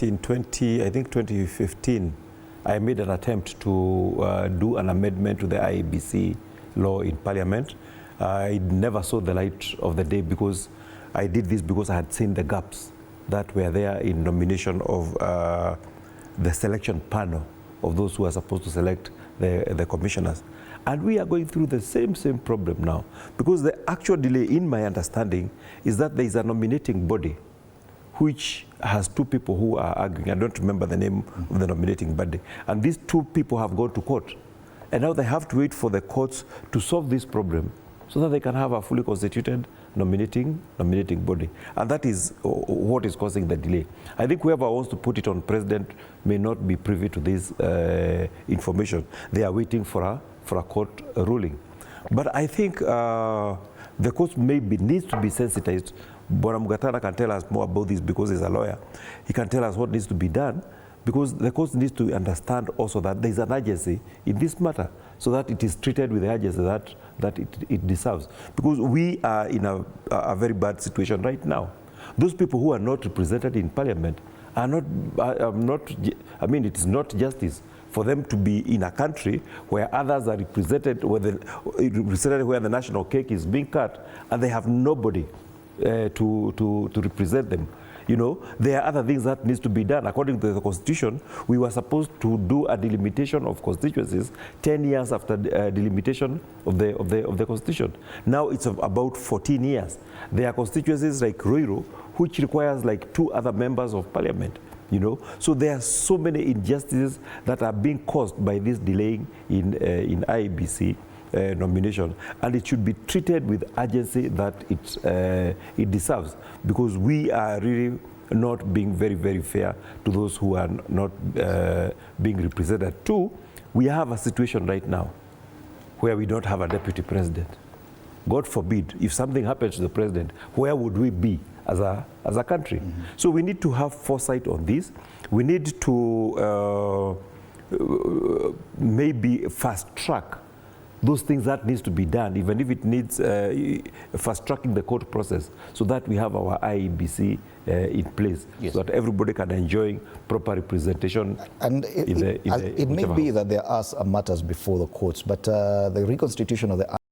that in 2015, I made an attempt to do an amendment to the IEBC law in Parliament. I never saw the light of the day because I did this because I had seen the gaps that were there in nomination of the selection panel of those who are supposed to select the commissioners. And we are going through the same problem now, because the actual delay, in my understanding, is that there is a nominating body which has two people who are arguing. I don't remember the name of the nominating body. And these two people have gone to court. And now they have to wait for the courts to solve this problem so that they can have a fully constituted nominating body. And that is what is causing the delay. I think whoever wants to put it on president may not be privy to this information. They are waiting for a court ruling. But I think the courts needs to be sensitized. Bwana Mugatana can tell us more about this because he's a lawyer. He can tell us what needs to be done, because the courts needs to understand also that there is an urgency in this matter, so that it is treated with the urgency that it deserves. Because we are in a very bad situation right now. Those people who are not represented in Parliament are not, I mean, it is not justice for them to be in a country where others are represented, where the national cake is being cut, and they have nobody to represent them. You know, there are other things that needs to be done. According to the Constitution, we were supposed to do a delimitation of constituencies 10 years after delimitation of the Constitution. Now it's about 14 years. There are constituencies like Ruiru, which requires like 2 other members of Parliament. You know, so there are so many injustices that are being caused by this delaying in IEBC nomination, and it should be treated with urgency that it deserves, because we are really not being very fair to those who are not being represented. 2, we have a situation right now where we don't have a deputy president. God forbid, if something happens to the president, where would we be as a country? So we need to have foresight on this. We need to maybe fast track those things that needs to be done, even if it needs fast tracking the court process, so that we have our IEBC in place, yes, so that everybody can enjoy proper representation. And it may be that there are some matters before the courts, but the reconstitution of the